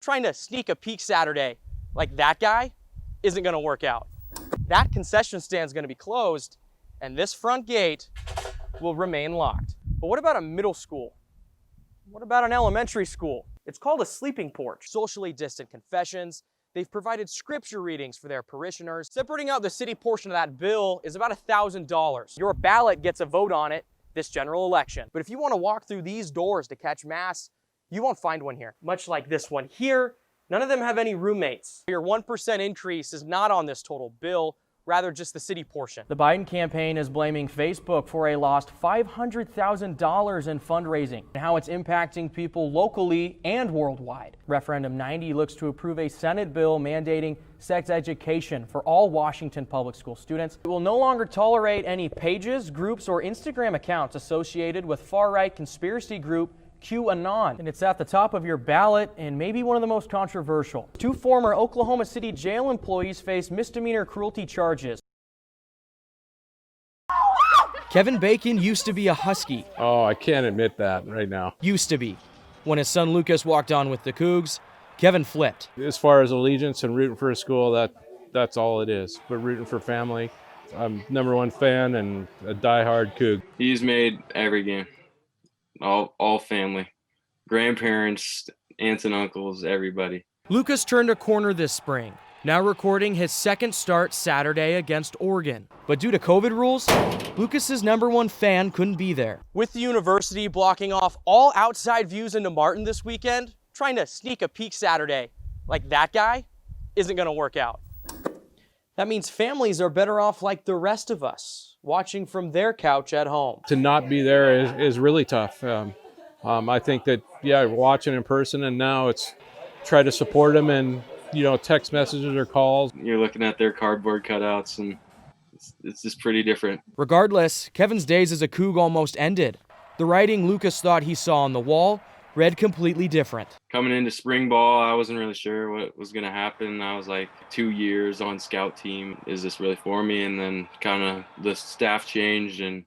Trying to sneak a peek Saturday like that guy isn't gonna work out. That concession stand is gonna be closed and this front gate will remain locked. But what about a middle school? What about an elementary school? It's called a sleeping porch. Socially distant confessions. They've provided scripture readings for their parishioners. Separating out the city portion of that bill is about $1,000. Your ballot gets a vote on it this general election. But if you want to walk through these doors to catch mass, you won't find one here. Much like this one here, none of them have any roommates. Your 1% increase is not on this total bill, rather just the city portion. The Biden campaign is blaming Facebook for a lost $500,000 in fundraising and how it's impacting people locally and worldwide. Referendum 90 looks to approve a Senate bill mandating sex education for all Washington public school students. It will no longer tolerate any pages, groups, or Instagram accounts associated with far-right conspiracy group QAnon, and it's at the top of your ballot and maybe one of the most controversial. 2 former Oklahoma City jail employees face misdemeanor cruelty charges. Kevin Bacon used to be a Husky. Oh, I can't admit that right now. Used to be. When his son Lucas walked on with the Cougs, Kevin flipped. As far as allegiance and rooting for a school, that's all it is. But rooting for family, I'm #1 fan and a diehard Coug. He's made every game. All family, grandparents, aunts and uncles, everybody. Lucas turned a corner this spring, now recording his second start Saturday against Oregon. But due to COVID rules, Lucas's #1 fan couldn't be there. With the university blocking off all outside views into Martin this weekend, trying to sneak a peek Saturday like that guy isn't gonna work out. That means families are better off like the rest of us, watching from their couch at home. To not be there is really tough. I think that, watching in person, and now it's try to support them and, text messages or calls. You're looking at their cardboard cutouts and it's just pretty different. Regardless, Kevin's days as a Coug almost ended. The writing Lucas thought he saw on the wall read completely different. Coming into spring ball, I wasn't really sure what was going to happen. I was like 2 years on scout team. Is this really for me? And then kind of the staff changed and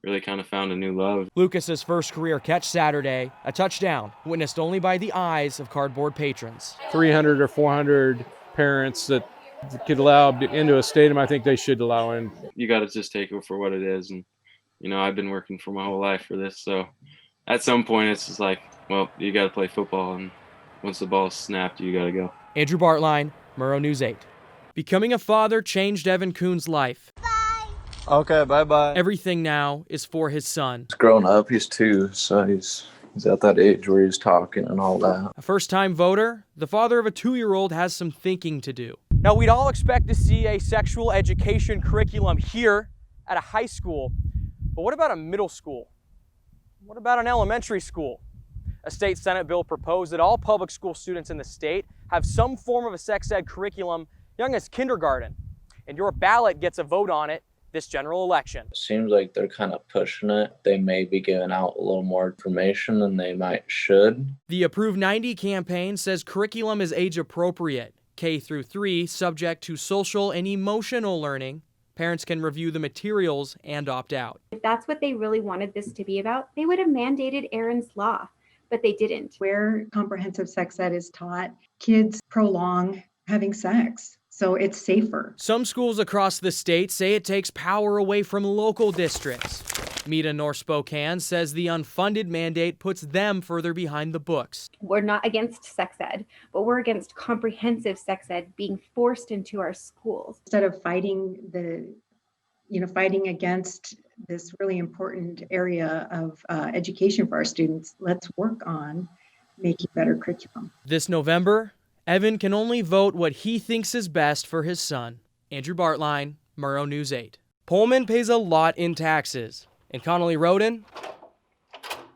really kind of found a new love. Lucas's first career catch Saturday, a touchdown, witnessed only by the eyes of cardboard patrons. 300 or 400 parents that could allow into a stadium, I think they should allow in. You got to just take it for what it is. And, I've been working for my whole life for this. So at some point, it's just like, well, you got to play football, and once the ball's snapped, you got to go. Andrew Baertlein, Murrow News 8. Becoming a father changed Evan Kuhn's life. Bye. Okay, bye-bye. Everything now is for his son. He's grown up. He's 2, so he's at that age where he's talking and all that. A first-time voter, the father of a 2-year-old has some thinking to do. Now, we'd all expect to see a sexual education curriculum here at a high school, but what about a middle school? What about an elementary school? A state Senate bill proposed that all public school students in the state have some form of a sex ed curriculum young as kindergarten, and your ballot gets a vote on it this general election. Seems like they're kind of pushing it. They may be giving out a little more information than they should. The Approve 90 campaign says curriculum is age appropriate, K through 3, subject to social and emotional learning. Parents can review the materials and opt out. If that's what they really wanted this to be about, they would have mandated Aaron's Law, but they didn't. Where comprehensive sex ed is taught, kids prolong having sex, so it's safer. Some schools across the state say it takes power away from local districts. Meta North Spokane says the unfunded mandate puts them further behind the books. We're not against sex ed, but we're against comprehensive sex ed being forced into our schools. Instead of fighting against this really important area of education for our students, let's work on making better curriculum. This November, Evan can only vote what he thinks is best for his son. Andrew Baertlein, Murrow News 8. Pullman pays a lot in taxes. And Connolly Roden,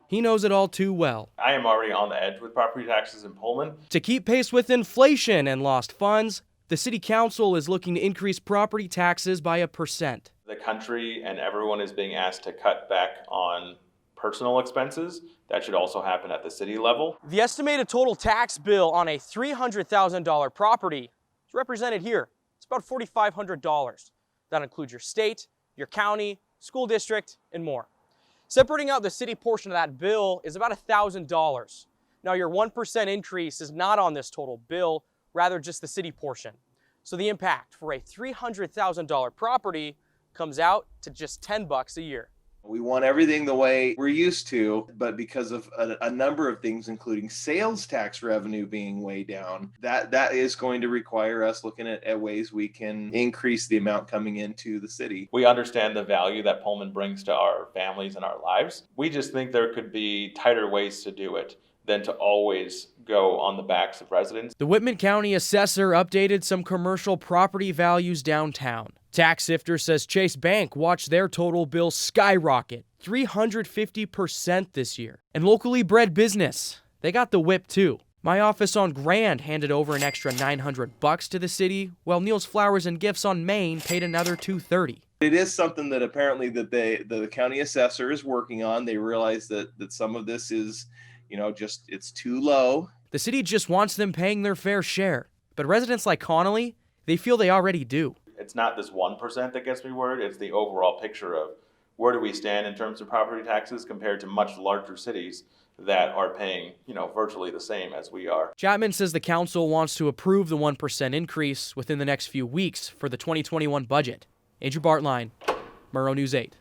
he knows it all too well. I am already on the edge with property taxes in Pullman. To keep pace with inflation and lost funds, the city council is looking to increase property taxes by 1%. The country and everyone is being asked to cut back on personal expenses. That should also happen at the city level. The estimated total tax bill on a $300,000 property is represented here. It's about $4,500. That includes your state, your county, school district, and more. Separating out the city portion of that bill is about $1,000. Now your 1% increase is not on this total bill, rather just the city portion. So the impact for a $300,000 property comes out to just $10 a year. We want everything the way we're used to, but because of a number of things, including sales tax revenue being way down, that is going to require us looking at ways we can increase the amount coming into the city. We understand the value that Pullman brings to our families and our lives. We just think there could be tighter ways to do it than to always go on the backs of residents. The Whitman County assessor updated some commercial property values downtown. Tax Sifter says Chase Bank watched their total bill skyrocket 350% this year. And locally bred business, they got the whip too. My office on Grand handed over an extra $900 to the city, while Neil's Flowers and Gifts on Main paid another $230. It is something that apparently the county assessor is working on. They realize that some of this is, just it's too low. The city just wants them paying their fair share. But residents like Connolly, they feel they already do. It's not this 1% that gets me worried, it's the overall picture of where do we stand in terms of property taxes compared to much larger cities that are paying, virtually the same as we are. Chapman says the council wants to approve the 1% increase within the next few weeks for the 2021 budget. Andrew Baertlein, Murrow News 8.